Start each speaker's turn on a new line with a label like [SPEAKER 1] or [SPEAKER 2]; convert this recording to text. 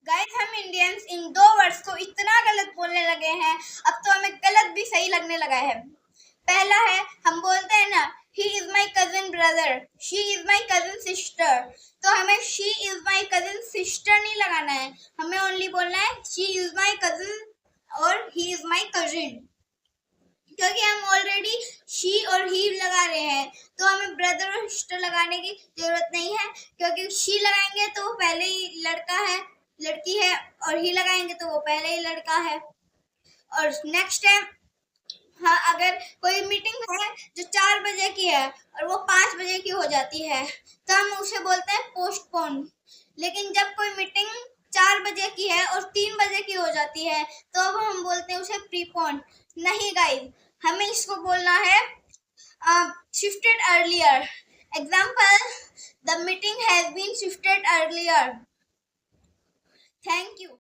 [SPEAKER 1] Guys हम Indians in दो words को इतना गलत बोलने लगे हैं, अब तो हमें गलत भी सही लगने लगा है। पहला है, हम बोलते हैं ना, he is my cousin brother, she is my cousin sister. तो हमें she is my cousin sister नहीं लगाना है, हमें ओनली बोलना है शी इज माई कजिन और ही इज माई कजिन। क्योंकि हम ऑलरेडी शी और ही लगा रहे हैं, तो हमें ब्रदर और सिस्टर लगाने की जरूरत नहीं है। क्योंकि शी लगाएंगे तो वो पहले ही लड़का है, लड़की है, और ही लगाएंगे तो वो पहले ही लड़का है। और नेक्स्ट है, हाँ, अगर कोई मीटिंग है जो 4 बजे की है और वो 5 बजे की हो जाती है, तो हम उसे बोलते हैं पोस्टपोन। लेकिन जब कोई मीटिंग 4 बजे की है और 3 बजे की हो जाती है, तो अब हम बोलते हैं उसे प्रीपोन। नहीं गाइस, हमें इसको बोलना है shifted earlier. Example, the meeting has been shifted earlier. Thank you.